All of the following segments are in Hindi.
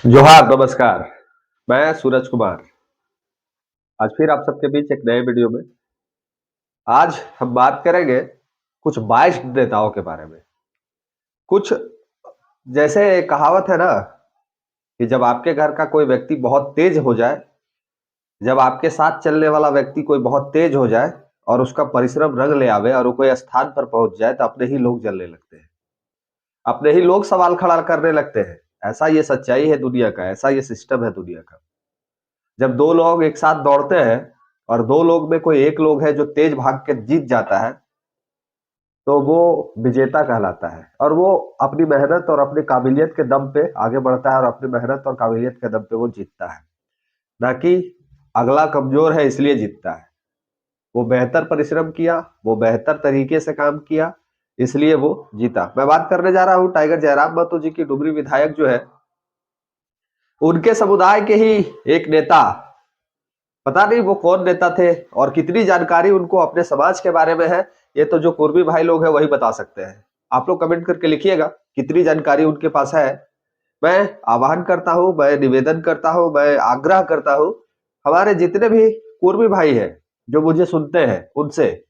जोहार नमस्कार। मैं सूरज कुमार आज फिर आप सबके बीच एक नए वीडियो में। आज हम बात करेंगे कुछ बाइस्ड नेताओं के बारे में। कुछ जैसे कहावत है ना कि जब आपके घर का कोई व्यक्ति बहुत तेज हो जाए, जब आपके साथ चलने वाला व्यक्ति कोई बहुत तेज हो जाए और उसका परिश्रम रंग ले आवे और वो कोई स्थान पर पहुंच जाए तो अपने ही लोग जलने लगते हैं, अपने ही लोग सवाल खड़ा करने लगते हैं। ऐसा ये सच्चाई है दुनिया का, ऐसा ये सिस्टम है दुनिया का। जब दो लोग एक साथ दौड़ते हैं और दो लोग में कोई एक लोग है जो तेज भाग के जीत जाता है तो वो विजेता कहलाता है और वो अपनी मेहनत और अपनी काबिलियत के दम पे आगे बढ़ता है और अपनी मेहनत और काबिलियत के दम पे वो जीतता है, ना कि अगला कमजोर है इसलिए जीतता है। वो बेहतर परिश्रम किया, वो बेहतर तरीके से काम किया, इसलिए वो जीता। मैं बात करने जा रहा हूँ टाइगर जयराम महतो जी की। डुमरी विधायक जो है, उनके समुदाय के ही एक नेता, पता नहीं वो कौन नेता थे और कितनी जानकारी उनको अपने समाज के बारे में है, ये तो जो कुर्मी भाई लोग हैं वही बता सकते हैं। आप लोग कमेंट करके लिखिएगा कितनी जानकारी उनके पास है। मैं आह्वान करता हूं, मैं निवेदन करता हूं, मैं आग्रह करता हूं, हमारे जितने भी कुर्मी भाई हैं जो मुझे सुनते हैं, उनसे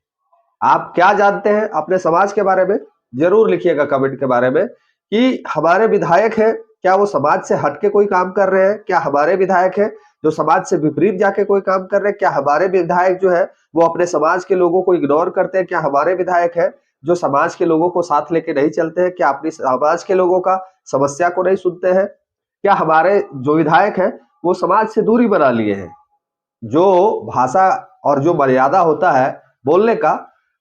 आप क्या जानते हैं अपने समाज के बारे में जरूर लिखिएगा कमेंट के बारे में कि हमारे विधायक है क्या वो समाज से हटके कोई काम कर रहे हैं, क्या हमारे विधायक है जो समाज से विपरीत जाके कोई काम कर रहे हैं, क्या हमारे विधायक जो है वो अपने समाज के लोगों को इग्नोर करते हैं, क्या हमारे विधायक है जो समाज के लोगों को साथ लेके नहीं चलते हैं, क्या अपनी समाज के लोगों का समस्या को नहीं सुनते हैं, क्या हमारे जो विधायक है वो समाज से दूरी बना लिए हैं। जो भाषा और जो मर्यादा होता है बोलने का,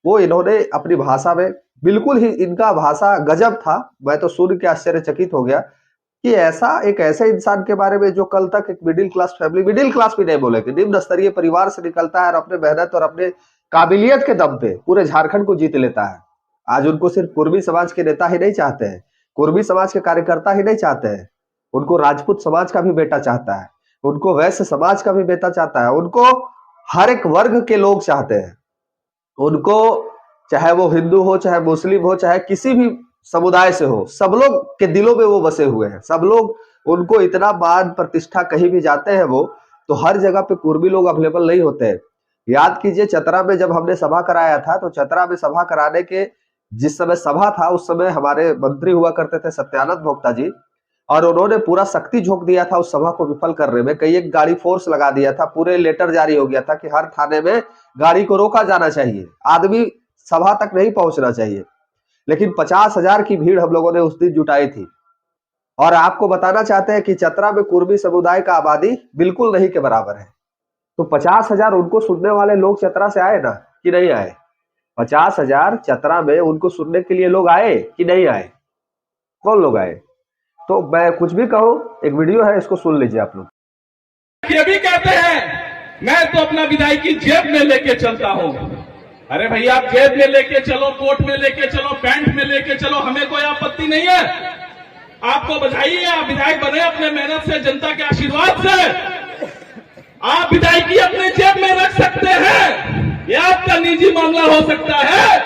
वो इन्होंने अपनी भाषा में बिल्कुल ही, इनका भाषा गजब था। मैं तो सुन के आश्चर्यचकित हो गया कि ऐसे इंसान के बारे में जो कल तक एक middle class family, middle class भी नहीं बोलेंगे, निम्न स्तरीय परिवार से निकलता है और अपने मेहनत और अपने काबिलियत के दम पे पूरे झारखंड को जीत लेता है। आज उनको सिर्फ कुर्मी समाज के नेता ही नहीं चाहते हैं, कुर्मी समाज के कार्यकर्ता ही नहीं चाहते हैं, उनको राजपूत समाज का भी बेटा चाहता है, उनको वैश्य समाज का भी बेटा चाहता है, उनको हर एक वर्ग के लोग चाहते हैं। उनको चाहे वो हिंदू हो, चाहे मुस्लिम हो, चाहे किसी भी समुदाय से हो, सब लोग के दिलों में वो बसे हुए हैं। सब लोग उनको इतना मान प्रतिष्ठा, कहीं भी जाते हैं वो तो हर जगह पे कुर्मी लोग अवेलेबल नहीं होते हैं। याद कीजिए चतरा में जब हमने सभा कराया था तो चतरा में सभा कराने के जिस समय सभा था उस समय हमारे मंत्री हुआ करते थे सत्यानंद भोक्ता जी, और उन्होंने पूरा शक्ति झोंक दिया था उस सभा को विफल करने में। कई एक गाड़ी फोर्स लगा दिया था, पूरे लेटर जारी हो गया था कि हर थाने में गाड़ी को रोका जाना चाहिए, आदमी सभा तक नहीं पहुंचना चाहिए। लेकिन 50,000 की भीड़ हम लोगों ने उस दिन जुटाई थी। और आपको बताना चाहते हैं कि चतरा में कुर्मी समुदाय का आबादी बिल्कुल नहीं के बराबर है। तो 50,000 उनको सुनने वाले लोग चतरा से आए ना कि नहीं आए? 50,000 चतरा में उनको सुनने के लिए लोग आए कि नहीं आए? कौन लोग आए? तो मैं कुछ भी कहूं, एक वीडियो है, इसको सुन लीजिए आप लोग। ये भी कहते हैं मैं तो अपना विधायक की जेब में लेके चलता हूं। अरे भैया, आप जेब में लेके चलो, कोट में लेके चलो, पैंट में लेके चलो, हमें कोई आपत्ति नहीं है। आपको बधाई है, आप विधायक बने अपने मेहनत से, जनता के आशीर्वाद से। आप विधायकी अपने जेब में रख सकते हैं, यह आपका निजी मामला हो सकता है,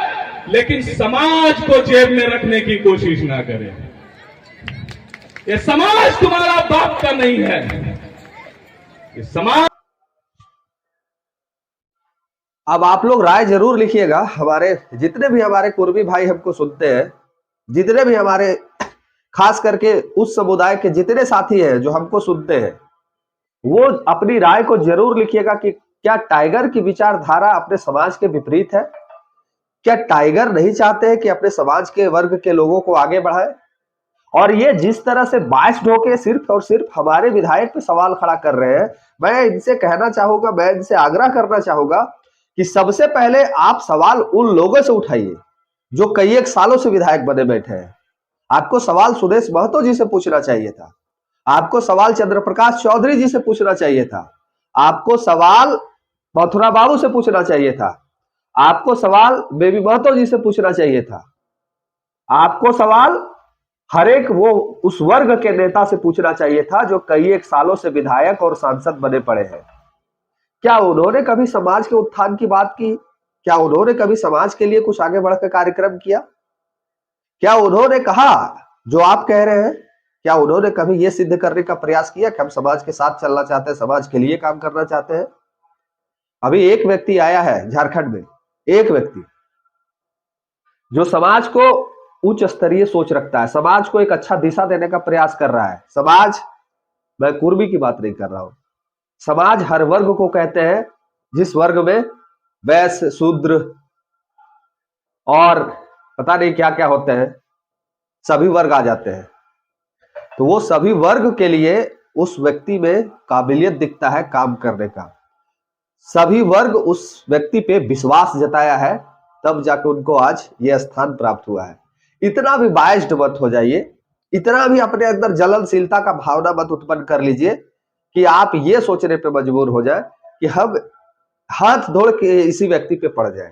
लेकिन समाज को जेब में रखने की कोशिश ना करें। ये समाज तुम्हारा बाप का नहीं है, ये समाज। अब आप लोग राय जरूर लिखिएगा, हमारे जितने भी हमारे कुर्मी भाई हमको सुनते हैं, जितने भी हमारे खास करके उस समुदाय के जितने साथी हैं जो हमको सुनते हैं, वो अपनी राय को जरूर लिखिएगा कि क्या टाइगर की विचारधारा अपने समाज के विपरीत है? क्या टाइगर नहीं चाहते हैं कि अपने समाज के वर्ग के लोगों को आगे बढ़ाए? और ये जिस तरह से बाइस्ड होके सिर्फ और सिर्फ हमारे विधायक पे सवाल खड़ा कर रहे हैं, मैं इनसे कहना चाहूंगा, मैं इनसे आग्रह करना चाहूंगा कि सबसे पहले आप सवाल उन लोगों से उठाइए जो कई एक सालों से विधायक बने बैठे हैं। आपको सवाल सुदेश महतो जी से पूछना चाहिए था, आपको सवाल चंद्र प्रकाश चौधरी जी से पूछना चाहिए था, आपको सवाल मथुरा बाबू से पूछना चाहिए था, आपको सवाल बेबी महतो जी से पूछना चाहिए था, आपको सवाल हर एक वो उस वर्ग के नेता से पूछना चाहिए था जो कई एक सालों से विधायक और सांसद बने पड़े हैं। क्या उन्होंने कभी समाज के उत्थान की बात की? क्या उन्होंने कभी समाज के लिए कुछ आगे बढ़कर कार्यक्रम किया? क्या उन्होंने कहा जो आप कह रहे हैं क्या उन्होंने कभी ये सिद्ध करने का प्रयास किया कि हम समाज के साथ चलना चाहते हैं, समाज के लिए काम करना चाहते हैं? अभी एक व्यक्ति आया है झारखंड में, एक व्यक्ति जो समाज को उच्च स्तरीय सोच रखता है, समाज को एक अच्छा दिशा देने का प्रयास कर रहा है। समाज, मैं कुर्मी की बात नहीं कर रहा हूं, समाज हर वर्ग को कहते हैं, जिस वर्ग में वैश्य, शूद्र और पता नहीं क्या क्या होते हैं, सभी वर्ग आ जाते हैं। तो वो सभी वर्ग के लिए उस व्यक्ति में काबिलियत दिखता है काम करने का, सभी वर्ग उस व्यक्ति पे विश्वास जताया है, तब जाके उनको आज ये स्थान प्राप्त हुआ है। इतना भी बायस्ड मत हो जाइए, इतना भी अपने अंदर जलनशीलता का भावना मत उत्पन्न कर लीजिए कि आप ये सोचने पे मजबूर हो जाए कि हम हाथ धोड़ के इसी व्यक्ति पे पड़ जाए।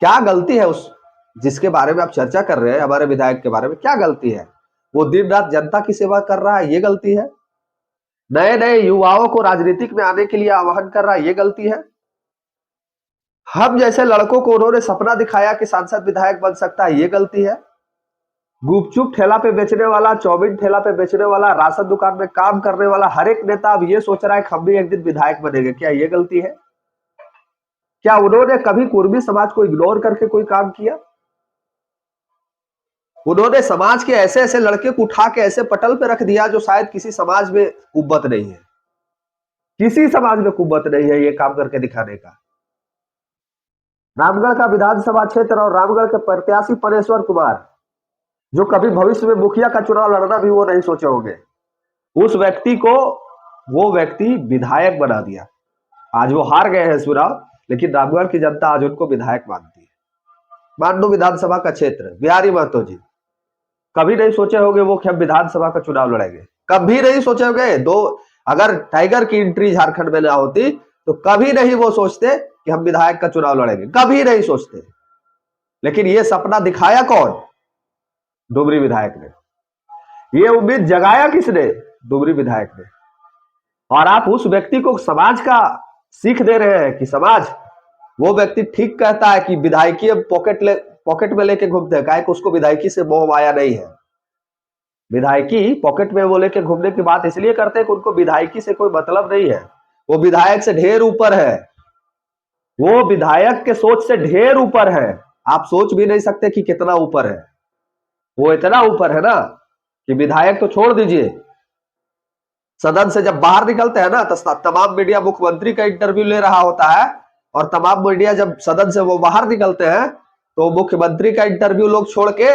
क्या गलती है उस जिसके बारे में आप चर्चा कर रहे हैं, हमारे विधायक के बारे में, क्या गलती है? वो दिन रात जनता की सेवा कर रहा है, ये गलती है? नए नए युवाओं को राजनीतिक में आने के लिए आह्वान कर रहा है, ये गलती है? हम जैसे लड़कों को उन्होंने सपना दिखाया कि सांसद विधायक बन सकता है, ये गलती है? गुपचुप ठेला पे बेचने वाला, चाउमीन ठेला पे बेचने वाला, राशन दुकान में काम करने वाला हर एक नेता अब ये सोच रहा है कि हम भी एक दिन विधायक बनेंगे, क्या ये गलती है? क्या उन्होंने कभी कुर्मी समाज को इग्नोर करके कोई काम किया? उन्होंने समाज के ऐसे ऐसे लड़के को उठा के ऐसे पटल पे रख दिया जो शायद किसी समाज में कुव्वत नहीं है, किसी समाज में कुव्वत नहीं है ये काम करके दिखाने का। रामगढ़ का विधानसभा क्षेत्र और रामगढ़ के प्रत्याशी पनेश्वर कुमार, जो कभी भविष्य में मुखिया का चुनाव लड़ना भी वो नहीं सोचे होंगे, उस व्यक्ति को वो व्यक्ति विधायक बना दिया। आज वो हार गए हैं चुनाव, लेकिन रामगढ़ की जनता आज उनको विधायक मानती है। मांडू विधानसभा का क्षेत्र, बिहारी महतो जी, कभी नहीं सोचे होंगे वो कि हम विधानसभा का चुनाव लड़ेंगे, कभी नहीं सोचे होंगे। अगर टाइगर की एंट्री झारखंड में ना होती तो कभी नहीं वो सोचते कि हम विधायक का चुनाव लड़ेंगे, कभी नहीं सोचते। लेकिन ये सपना दिखाया कौन? डुमरी विधायक ने। ये उम्मीद जगाया किसने? डुमरी विधायक ने। और आप उस व्यक्ति को समाज का सीख दे रहे हैं कि समाज, वो व्यक्ति ठीक कहता है कि विधायकी पॉकेट में लेके घूमते हैं, काहे कि उसको विधायकी से मोह माया नहीं है। विधायकी पॉकेट में वो लेके घूमने की बात इसलिए करते हैं कि उनको विधायकी से कोई मतलब नहीं है, वो विधायक से ढेर ऊपर है, वो विधायक के सोच से ढेर ऊपर है। आप सोच भी नहीं सकते कि कितना ऊपर है। वो इतना ऊपर है ना कि विधायक तो छोड़ दीजिए, सदन से जब बाहर निकलते हैं ना तो तमाम मीडिया मुख्यमंत्री का इंटरव्यू ले रहा होता है, और तमाम मीडिया जब सदन से वो बाहर निकलते हैं तो मुख्यमंत्री का इंटरव्यू लोग छोड़ के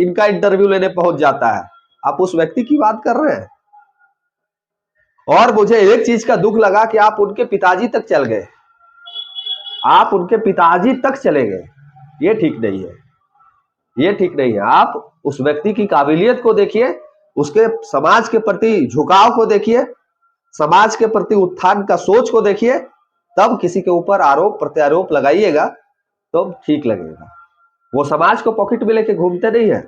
इनका इंटरव्यू लेने पहुंच जाता है। आप उस व्यक्ति की बात कर रहे हैं। और मुझे एक चीज का दुख लगा कि आप उनके पिताजी तक चल गए, आप उनके पिताजी तक चले गए। ये ठीक नहीं है, ये ठीक नहीं है। आप उस व्यक्ति की काबिलियत को देखिए, उसके समाज के प्रति झुकाव को देखिए, समाज के प्रति उत्थान का सोच को देखिए, तब किसी के ऊपर आरोप प्रत्यारोप लगाइएगा तो ठीक लगेगा। वो समाज को पॉकेट में लेके घूमते नहीं है,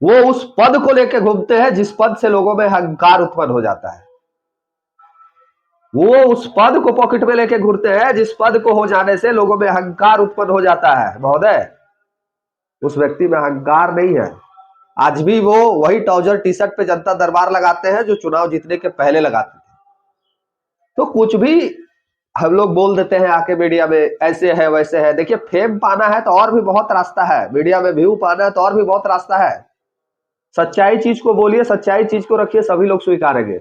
वो उस पद को लेके घूमते हैं जिस पद से लोगों में अहंकार उत्पन्न हो जाता है। वो उस पद को पॉकेट में लेके घूमते हैं जिस पद को हो जाने से लोगों में अहंकार उत्पन्न हो जाता है। महोदय, उस व्यक्ति में अहंकार नहीं है। आज भी वो वही ट्राउजर टी शर्ट पे जनता दरबार लगाते हैं जो चुनाव जीतने के पहले लगाते थे। तो कुछ भी हम लोग बोल देते हैं आके मीडिया में, ऐसे है वैसे है। देखिए, फेम पाना है तो और भी बहुत रास्ता है, मीडिया में व्यू पाना है तो और भी बहुत रास्ता है। सच्चाई चीज को बोलिए, सच्चाई चीज को रखिए, सभी लोग स्वीकारेंगे।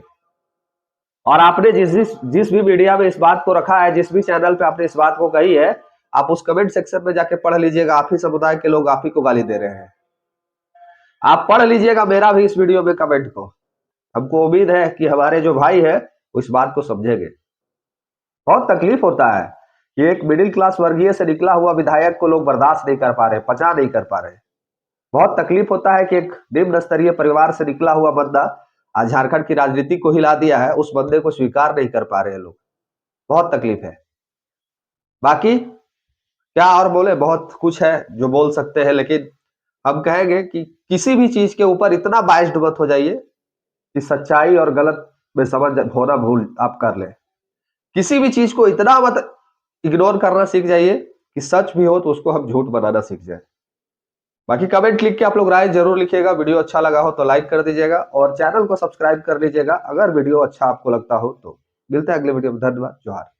और आपने जिस भी मीडिया में इस बात को रखा है, जिस भी चैनल पे आपने इस बात को कही है, आप उस कमेंट सेक्शन में जाके पढ़ लीजिएगा। आप ही समुदाय के लोग आप ही को गाली दे रहे हैं। आप पढ़ लीजिएगा मेरा भी इस वीडियो में कमेंट को। हमको उम्मीद है कि हमारे जो भाई है वो इस बात को समझेंगे। बहुत तकलीफ होता है कि एक मिडिल क्लास वर्गीय से निकला हुआ विधायक को लोग बर्दाश्त नहीं कर पा रहे, पचा नहीं कर पा रहे। बहुत तकलीफ होता है कि एक निम्न स्तरीय परिवार से निकला हुआ बंदा आज झारखंड की राजनीति को हिला दिया है, उस बंदे को स्वीकार नहीं कर पा रहे हैं लोग। बहुत तकलीफ है। बाकी क्या और बोले, बहुत कुछ है जो बोल सकते हैं, लेकिन हम कहेंगे कि किसी भी चीज के ऊपर इतना बाइस्ड मत हो जाइए कि सच्चाई और गलत में समझ होना भूल आप कर ले। किसी भी चीज को इतना मत इग्नोर करना सीख जाइए कि सच भी हो तो उसको हम झूठ बनाना सीख जाए। बाकी कमेंट लिख के आप लोग राय जरूर लिखिएगा। वीडियो अच्छा लगा हो तो लाइक कर दीजिएगा और चैनल को सब्सक्राइब कर लीजिएगा अगर वीडियो अच्छा आपको लगता हो तो। मिलते हैं अगले वीडियो में। धन्यवाद। जोहार।